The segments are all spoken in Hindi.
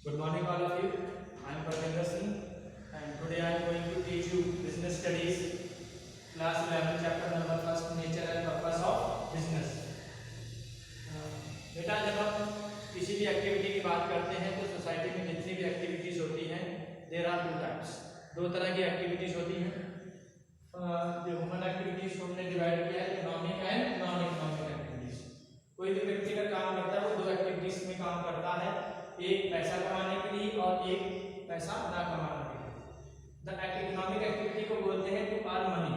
Good morning, all of you. I am Parvinder Singh, and today I am going to teach you business studies, class 11, chapter number 1, nature and purpose of business. बेटा, जब हम किसी भी एक्टिविटी की बात करते हैं तो सोसाइटी में जितनी भी एक्टिविटीज होती हैं, देयर आर टू टाइप्स. दो तरह की एक्टिविटीज होती हैं. जो ह्यूमन एक्टिविटीज को हमने डिवाइड किया है, economic and non economic activities. कोई भी व्यक्ति का काम करता है वो दो एक्टिविटीज में काम करता है, एक पैसा कमाने के लिए और एक पैसा ना कमाने के लिए. द इकोनॉमिक एक्टिविटी को बोलते हैं to earn money.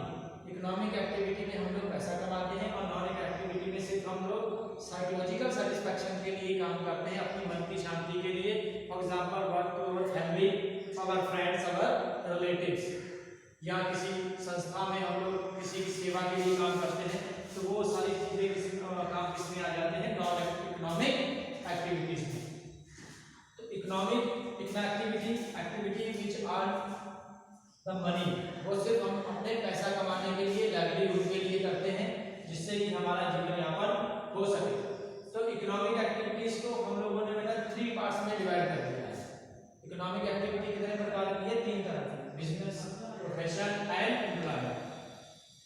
Economic activity में हम लोग पैसा कमाते हैं और नॉन एक्टिविटी में सिर्फ हम लोग साइकोलॉजिकल सेटिस्फैक्शन के लिए काम करते हैं, अपनी मन की शांति के लिए. For example work to our family, our friends, our relatives, या किसी संस्था में हम लोग किसी की सेवा के लिए काम करते हैं. तो वो सारी चीजें काम किसमें आ जाते हैं? नॉन इकोनॉमिक एक्टिविटीज में. Economic activity which earn the money, वो सिर्फ हम अपने पैसा कमाने के लिए, लाइवलीहुड के लिए करते हैं, जिससे कि हमारा जीवन यापन हो सके. तो इकोनॉमिक एक्टिविटीज को हम लोगों ने बेटा 3 पार्ट्स में डिवाइड कर दिया है. इकोनॉमिक एक्टिविटी कितने प्रकार की है? 3 तरह की: बिजनेस, प्रोफेशन एंड एम्प्लॉयमेंट.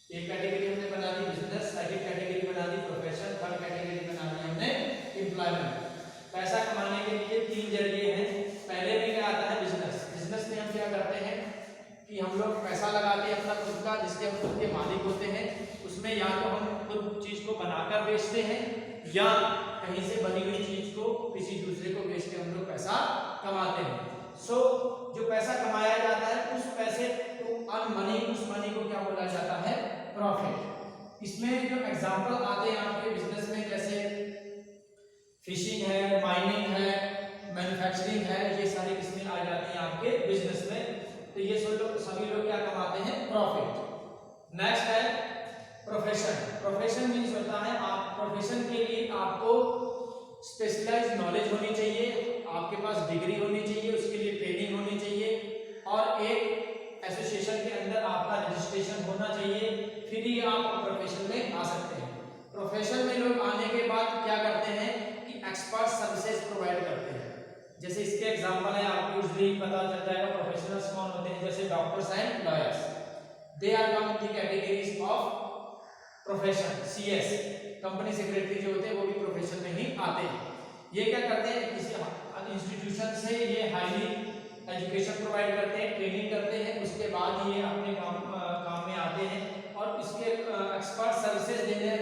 एक कैटेगरी हमने बना दी बिजनेस, सेकंड कैटेगरी बना दी प्रोफेशन, थर्ड कैटेगरी बना दी हमने एम्प्लॉयमेंट. पैसा कमाने के लिए 3 जरिए हैं. पहले में क्या आता है? बिजनेस. बिजनेस में हम क्या करते हैं कि हम लोग पैसा लगाते हैं अपना खुद का, जिसके हम खुद के मालिक होते हैं. उसमें या तो हम खुद चीज को बनाकर बेचते हैं या कहीं से बनी हुई चीज को किसी दूसरे को बेच के हम लोग पैसा कमाते हैं. सो जो पैसा कमाया जाता है उस पैसे को अर्न मनी, उस मनी को क्या बोला जाता है? प्रॉफिट. इसमें जो एग्जांपल आते हैं आपके बिजनेस में, जैसे फिशिंग है, माइनिंग है, मैन्युफैक्चरिंग है, ये सारी किस्में आ जाती हैं आपके बिजनेस में. तो ये सभी लोग क्या कमाते हैं? प्रॉफिट. नेक्स्ट है प्रोफेशन. प्रोफेशन मीन्स होता है, आप प्रोफेशन के लिए आपको स्पेशलाइज्ड नॉलेज होनी चाहिए, आपके पास डिग्री होनी चाहिए, उसके लिए ट्रेनिंग होनी चाहिए और एक एसोसिएशन के अंदर आपका रजिस्ट्रेशन होना चाहिए, फिर ही आप प्रोफेशन में आ सकते हैं. प्रोफेशन में लोग आने के बाद क्या करते हैं कि एक्सपर्ट सर्विसेज प्रोवाइड करते हैं. जैसे इसके एग्जांपल है, आपको यूजुअली पता चल जाएगा प्रोफेशनल्स कौन होते हैं. जैसे doctors and lawyers, they are come in the categories of profession. CS, company secretary जो होते हैं वो भी प्रोफेशन में ही आते हैं. ये क्या करते हैं? किसी इंस्टीट्यूशन से ये हाईली एजुकेशन प्रोवाइड करते हैं, ट्रेनिंग करते हैं, उसके बाद ये अपने काम में आते हैं और इसके एक्सपर्ट सर्विसेज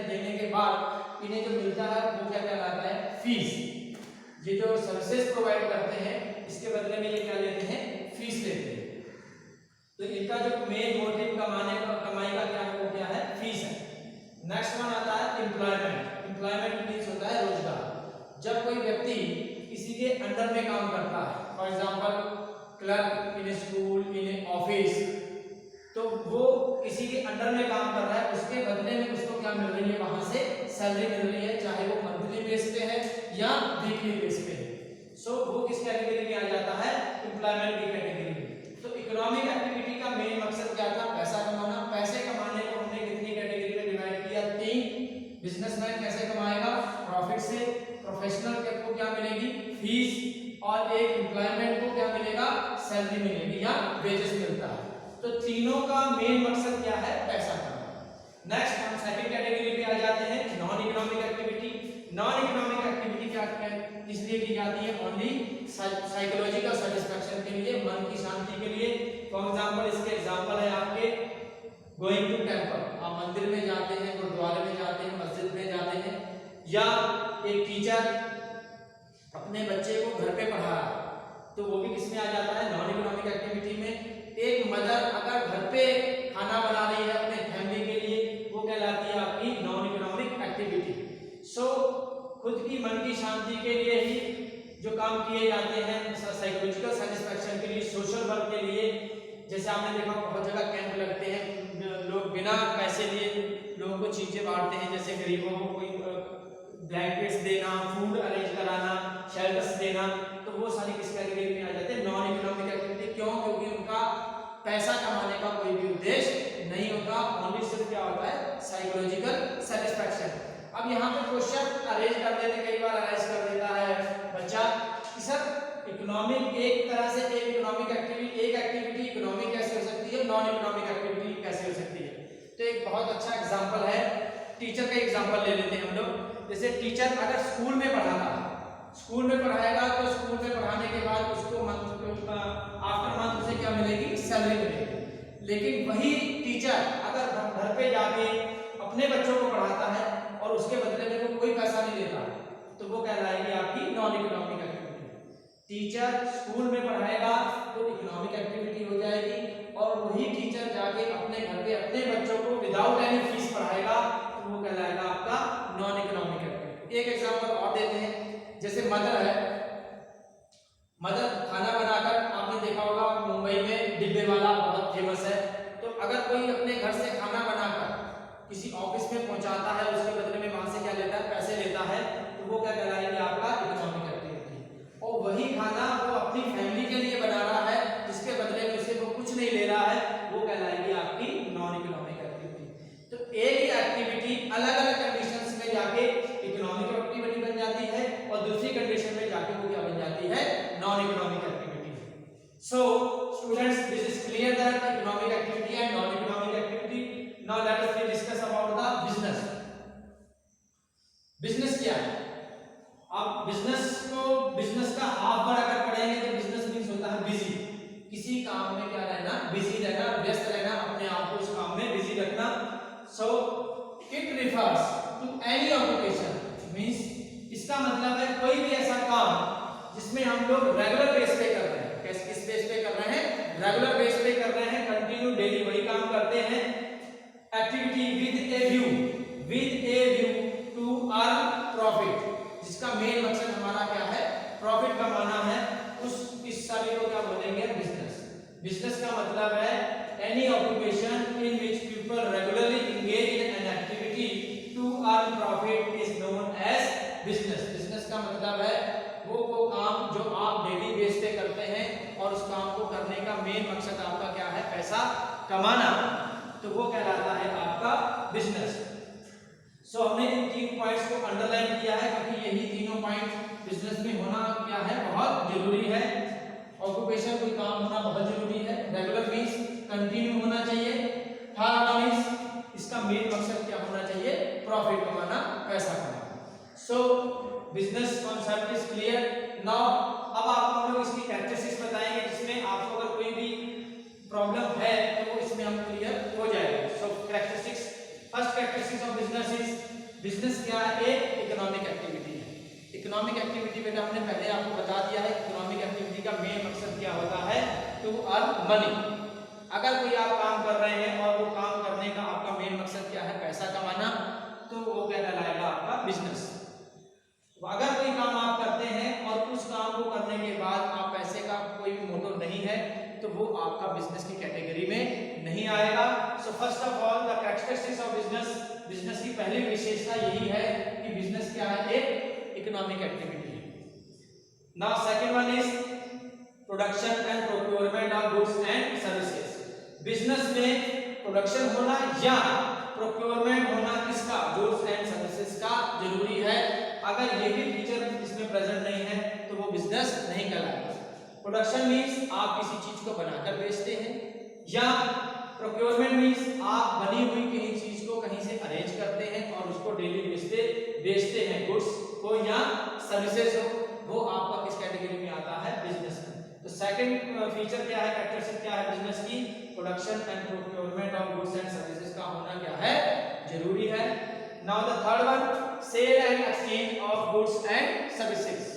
देने के बाद इन्हें जो मिलता है वो क्या कहलाता है? फीस. ये जो सर्विसेज प्रोवाइड करते हैं इसके बदले में ये क्या लेते हैं? फीस लेते हैं. तो इनका जो मेन मोटिव कमाई का क्या है? फीस है. नेक्स्ट वन आता है एम्प्लॉयमेंट. एम्प्लॉयमेंट मीन्स होता है रोजगार. जब कोई व्यक्ति किसी के अंडर में काम करता है, for example clerk in school, in office, तो वो किसी के अंडर में काम कर रहा है, उसके बदले में उसको क्या मिल रही है? वहां से सैलरी मिल रही है, चाहे वो मंथली बेस पे है या वीकली बेस पे है. सो वो किस कैटेगरी में आ जाता है? एम्प्लॉयमेंट की कैटेगरी में. तो इकोनॉमिक एक्टिविटी का मेन मकसद क्या था? पैसा कमाना. पैसे कमाने को हमने कितनी कैटेगरी में डिवाइड किया? 3. बिजनेसमैन कैसे कमाएगा? प्रॉफिट से. प्रोफेशनल को क्या मिलेगी? फीस. और एक एम्प्लॉयमेंट को क्या मिलेगा? सैलरी मिलेगी या वेजेस मिलता है. तो तीनों का मेन मकसद क्या है? पैसा कमाना. नेक्स्ट हम सेकंड कैटेगरी पे आ जाते हैं, non economic activity. Non economic activity क्या इसलिए की जाती है? ओनली साइकोलॉजिकल सेटिस्फैक्शन के लिए, मन की शांति के लिए. फॉर एग्जांपल, इसके एग्जांपल है आपके गोइंग टू टेंपल. आप मंदिर में जाते हैं, गुरुद्वारे में जाते हैं, मस्जिद में जाते हैं, या एक टीचर अपने बच्चे को घर पे पढ़ा रहा है, तो वो भी किसमें आ जाता है? नॉन इकोनॉमिक एक्टिविटी में. एक मदर अगर घर पे खाना बना रही है अपने फैमिली के लिए, वो कहलाती है आपकी नॉन इकोनॉमिक एक्टिविटी. सो खुद की मन की शांति के लिए ही जो काम किए जाते हैं, साइकोलॉजिकल सेटिस्फैक्शन के लिए, सोशल वर्क के लिए. जैसे आपने देखा बहुत जगह कैंप लगते हैं, लोग बिना पैसे लिए लोगों को चीजें बांटते हैं, जैसे गरीबों को कोई ब्लैंकेट्स देना, फूड अरेंज कराना, शेल्टर्स देना. तो वो सारी किस कैटेगरी में आ जाते हैं? Non economic activity. क्यों? क्योंकि उनका पैसा कमाने का कोई भी उद्देश्य नहीं होता, ओनली सिर्फ क्या होता है? Psychological satisfaction. अब यहाँ पे क्वेश्चन अरेंज कर देते, कई बार अरेंज कर देता है बच्चा कि सर इकोनॉमिक एक तरह से एक इकोनॉमिक एक्टिविटी इकोनॉमिक कैसे हो सकती है, नॉन इकोनॉमिक एक्टिविटी कैसे हो सकती है। तो एक बहुत अच्छा एग्जांपल है, टीचर का एग्जांपल ले लेते हैं हम लोग। जैसे टीचर अगर स्कूल में पढ़ाता है, स्कूल में पढ़ाएगा तो स्कूल में पढ़ाने के बाद उसको आफ्टर मंथ उसे क्या मिलेगी, सैलरी मिलेगी। लेकिन वही टीचर अगर घर पे जाके अपने बच्चों को पढ़ाता है और उसके बदले में वो कोई पैसा नहीं देता, तो वो कहलाएगी आपकी non economic activity. Teacher school में पढ़ाएगा तो इकोनॉमिक एक्टिविटी हो जाएगी, और वही टीचर जाके अपने घर पे अपने बच्चों को विदाउट एनी फीस पढ़ाएगा तो वो कहलाएगा आपका नॉन इकोनॉमिक एक्टिविटी। एक एग्जांपल और देते हैं, जैसे मदर है, मदर खाना बनाकर, आपने देखा होगा मुंबई में डिब्बे वाला बहुत फेमस है। तो अगर कोई अपने घर से खाना बनाकर किसी ऑफिस में पहुंचाता है, उसके बदले में वहां से क्या लेता है, पैसे लेता है, तो वो क्या कहलाएगी आपका इकोनॉमिक एक्टिविटी। और वही खाना वो अपनी फैमिली के लिए बना रहा है, जिसके बदले में उसे वो कुछ नहीं ले रहा है, वो कहलाएगी आपकी नॉन इकोनॉमिक एक्टिविटी। तो एक ही एक्टिविटी अलग अलग कंडीशंस में जाके इकोनॉमिक एक्टिविटी बन जाती है, और दूसरी कंडीशन में जाके वो क्या बन जाती है, non economic activity. So students, this is clear that economic activity and non economic activity. Now let us discuss about the business. Business क्या है? आप बिजनेस का हाफ वर्ड अगर पढ़ेंगे तो बिजनेस मींस होता है बिजी, किसी काम में क्या रहना, बिजी रहना, व्यस्त रहना, अपने आप को उस काम में बिजी रखना। So it refers to any occupation, means इसका मतलब है कोई भी ऐसा काम जिसमें हम लोग रेगुलर बेस पे कर रहे हैं। किस बेस पे कर रहे हैं? रेगुलर बेस पे कर रहे हैं, कंटिन्यू डेली वही काम करते हैं। Activity with a view to earn profit, जिसका मेन मकसद हमारा क्या है, प्रॉफिट कमाना है, इस सभी को क्या बोलेंगे, बिजनेस। बिजनेस का मतलब है any occupation in which people regularly engage in an activity to earn profit is known as business. Business का मतलब है वो काम जो आप डेली बेस पे करते हैं और उस काम को करने का मेन मकसद आपका क्या है, पैसा कमाना, तो वो कहलाता है आपका बिजनेस। सो हमने इन 3 पॉइंट्स को अंडरलाइन किया है, क्योंकि यही तीनों पॉइंट बिजनेस में होना क्या है, बहुत जरूरी है। ऑक्यूपेशन कोई काम होना बहुत जरूरी है, रेगुलर मींस कंटिन्यू होना चाहिए, थर्ड मींस इसका मेन मकसद क्या होना चाहिए, प्रॉफिट कमाना, पैसा कमाना। सो business concept is clear. Now अब आपको हम लोग इसकी कैरेक्टरिस्टिक्स बताएंगे, जिसमें आपको अगर कोई भी प्रॉब्लम है तो वो इसमें हम क्लियर हो जाएगा। So characteristics, first characteristics of business is, business क्या है, एक इकोनॉमिक एक्टिविटी है। इकोनॉमिक एक्टिविटी बेटा हमने पहले आपको बता दिया है, इकोनॉमिक एक्टिविटी का मेन मकसद क्या होता है, टू अर्न मनी। अगर कोई आप काम कर रहे हैं और वो काम करने का आपका मेन मकसद क्या है, पैसा कमाना, तो वो क्या कहलाएगा आपका बिजनेस। अगर कोई काम आप करते हैं और उस काम को करने के बाद आप पैसे का कोई भी मोटिव नहीं है, तो वो आपका बिजनेस की कैटेगरी में नहीं आएगा। So first of all the characteristics of business, business की पहली विशेषता यही है कि बिजनेस क्या है, एक इकोनॉमिक एक्टिविटी है। Now second one is production and procurement of goods and services. Business में प्रोडक्शन होना या प्रोक्योरमेंट होना किसका, गुड्स एंड सर्विसेज का जरूरी है। अगर ये भी फीचर इसमें प्रेजेंट नहीं है तो वो बिजनेस नहीं कहलाएगा। प्रोडक्शन मींस आप किसी चीज को बनाकर बेचते हैं, या प्रोक्योरमेंट मींस आप बनी हुई किसी चीज को कहीं से अरेंज करते हैं और उसको डेली बेस पे बेचते हैं, गुड्स हो या सर्विसेज हो, वो आपका किस कैटेगरी में आता है, बिजनेस में। तो सेकंड फीचर क्या है, कैरेक्टरिस्टिक क्या है बिजनेस की, production and procurement of goods and services का होना क्या है, जरूरी है। Now the third one, sale and exchange of goods and services.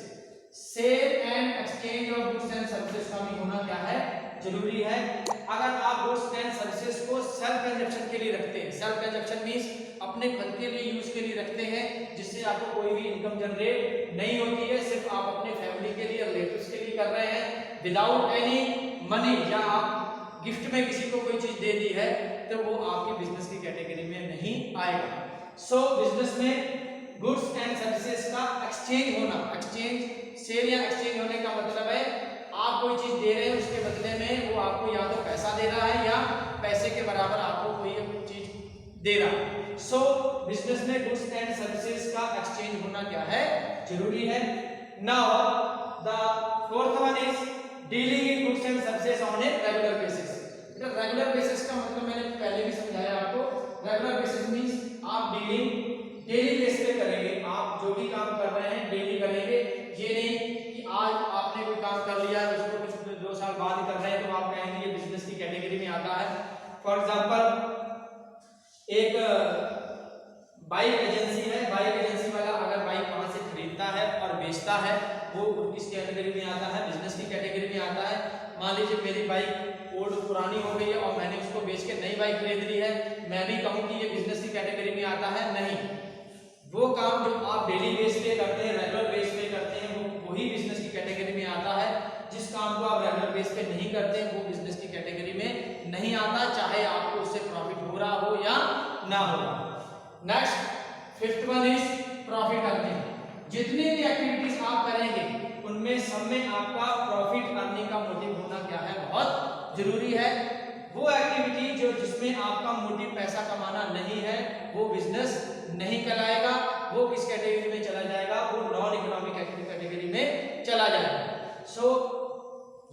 Sale and exchange of goods and services का भी होना क्या है, जरूरी है। अगर आप गुड्स एंड सर्विसेज को सेल्फ कंजप्शन के लिए रखते हैं, सेल्फ कंजप्शन मींस अपने खुद के लिए यूज के लिए रखते हैं, जिससे आपको कोई भी इनकम जनरेट नहीं होती है, सिर्फ आप अपने फैमिली के लिए, रिलेटिव्स के लिए कर रहे हैं विदाउट एनी मनी, या आप गिफ्ट में किसी को कोई चीज दे दी है, तो वो आपकी बिजनेस की कैटेगरी में नहीं आएगा। सो बिजनेस में गुड्स एंड सर्विसेज का एक्सचेंज होना, एक्सचेंज सेल या एक्सचेंज होने का मतलब है आप कोई चीज दे रहे हैं, उसके बदले में वो आपको या तो पैसा दे रहा है या पैसे के बराबर आपको कोई चीज दे रहा है। सो बिजनेस में गुड्स एंड सर्विसेज का एक्सचेंज होना क्या है, जरूरी है। Now the fourth one dealing in goods and services on a regular basis. Regular basis का मतलब मैंने पहले भी समझाया आपको। रेगुलर बेसिस मींस आप डीलिंग डेली बेस पे करेंगे, आप जो भी काम कर रहे हैं डेली करेंगे। ये नहीं कि आज आपने कोई काम कर लिया उसको कुछ 2 साल बाद ही कर रहे हैं तो आप कहेंगे ये बिजनेस की कैटेगरी में आता है। फॉर एग्जांपल एक बाइक एजेंसी है, बाइक एजेंसी वाला अगर बाइक वहां से खरीदता है और बेचता है वो किस कैटेगरी में आता है? बिजनेस की कैटेगरी में आता है। मान लीजिए मेरी बाइक ओल्ड पुरानी हो गई है और मैंने उसको बेच के नई बाइक खरीद ली है, मैं भी कहूँ कि ये बिजनेस की कैटेगरी में आता है? नहीं। वो काम जो आप डेली बेस पे करते हैं, रेगुलर बेस पे करते हैं, वो वही बिजनेस की कैटेगरी में आता है। जिस काम को आप रेगुलर बेस पे नहीं करते वो बिजनेस की कैटेगरी में नहीं आता, चाहे आपको उससे प्रॉफिट हो रहा हो या ना हो रहा हो। Next fifth one is profit earning. जितनी भी एक्टिविटीज आप करेंगे उनमें सब में आपका प्रॉफिट अर्निंग का मोटिव होना क्या है? बहुत जरूरी है। वो एक्टिविटी जो जिसमें आपका मोटिव पैसा कमाना नहीं है वो बिजनेस नहीं कहलाएगा, वो किस कैटेगरी में चला जाएगा? वो नॉन इकोनॉमिक कैटेगरी में चला जाएगा। सो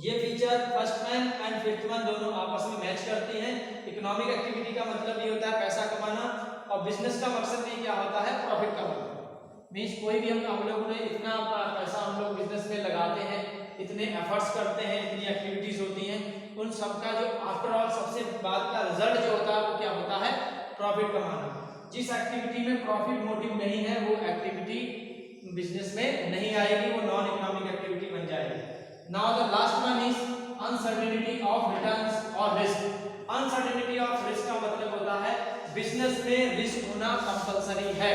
ये feature first one and fifth one दोनों आपस में मैच करती हैं। इकोनॉमिक एक्टिविटी का मतलब ये होता है पैसा कमाना और बिजनेस का मकसद भी क्या होता है? प्रॉफिट कमाना। मींस कोई भी हम लोग ने इतना पैसा हम लोग बिजनेस में लगाते हैं, इतने एफर्ट्स करते हैं, इतनी एक्टिविटीज होती हैं, उन सब का जो आफ्टर ऑल सबसे बाद का रिजल्ट जो होता है वो क्या होता है? प्रॉफिट कमाना। जिस एक्टिविटी में प्रॉफिट मोटिव नहीं है वो एक्टिविटी बिजनेस में नहीं आएगी, वो नॉन इकोनॉमिक एक्टिविटी बन जाएगी। Now the last one is uncertainty of returns और रिस्क। अनसर्टेनिटी ऑफ रिस्क का मतलब होता है बिजनेस में रिस्क होना कंपलसरी है।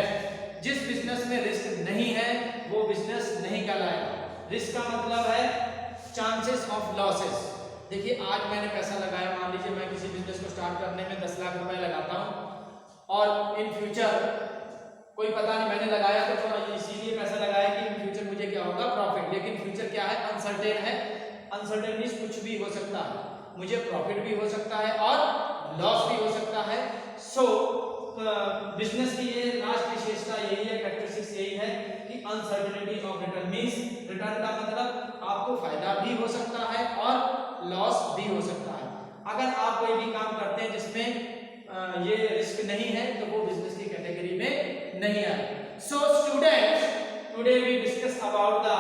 जिस बिजनेस में रिस्क नहीं है वो बिजनेस नहीं कहलाएगा। रिस्क का मतलब है चांसेस ऑफ लॉसेस। देखिए आज मैंने पैसा लगाया, मान लीजिए मैं किसी बिजनेस को स्टार्ट करने में 10 लाख रुपए लगाता हूं और इन फ्यूचर कोई पता नहीं मैंने लगाया तो इसीलिए पैसा लगाया कि इन फ्यूचर मुझे क्या होगा? प्रॉफिट। लेकिन फ्यूचर क्या है? अनसर्टेन है। अनसर्टेन मींस कुछ भी हो सकता है, मुझे प्रॉफिट भी हो सकता है और लॉस भी हो सकता है। सो बिजनेस की ये लास्ट विशेषता यही है, कैरेक्टरिस्टिक्स यही है कि uncertainty of return means return का मतलब आपको फायदा भी हो सकता है और लॉस भी हो सकता है। अगर आप कोई भी काम करते हैं जिसमें ये रिस्क नहीं है तो वो बिजनेस की कैटेगरी में नहीं आए। So students, today we discuss about the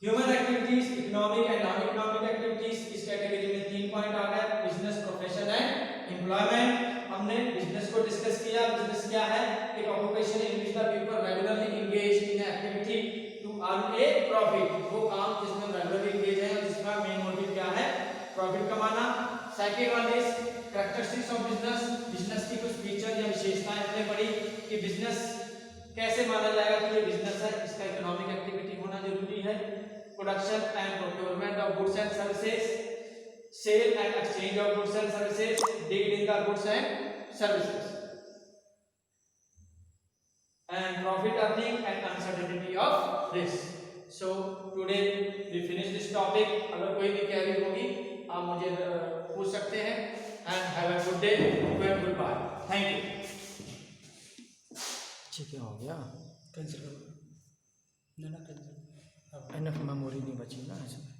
human activities, economic and non economic activities. इस कैटेगरी में 3 पॉइंट आ गए, बिजनेस, प्रोफेशन एंड एम्प्लॉयमेंट। हमने बिजनेस को डिस्कस किया। बिजनेस क्या है? एक occupation in which the people regularly engage in activity to earn a profit. वो काम जिसमें रेगुलरली एंगेज है और जिसका मेन मोटिव क्या है? प्रॉफिट कमाना। Second one is characteristics of business. Business की कुछ फीचर या विशेषताएं हमने पढ़ी कि बिजनेस कैसे माना जाएगा कि ये बिजनेस है, इसका इकोनॉमिक एक्टिविटी होना जरूरी है। Production and procurement of goods and services, sale and exchange of goods and services, deal in the goods and services, and profit earning and uncertainty of risk. So today we finish this topic. अगर कोई भी क्वेरी होगी आप मुझे पूछ सकते हैं। And have a good day and goodbye. Thank you. ठीक है, हो गया। कैंसिल करो ना, कैंसिल। एनफ मेमोरी नहीं बची ना इसमें।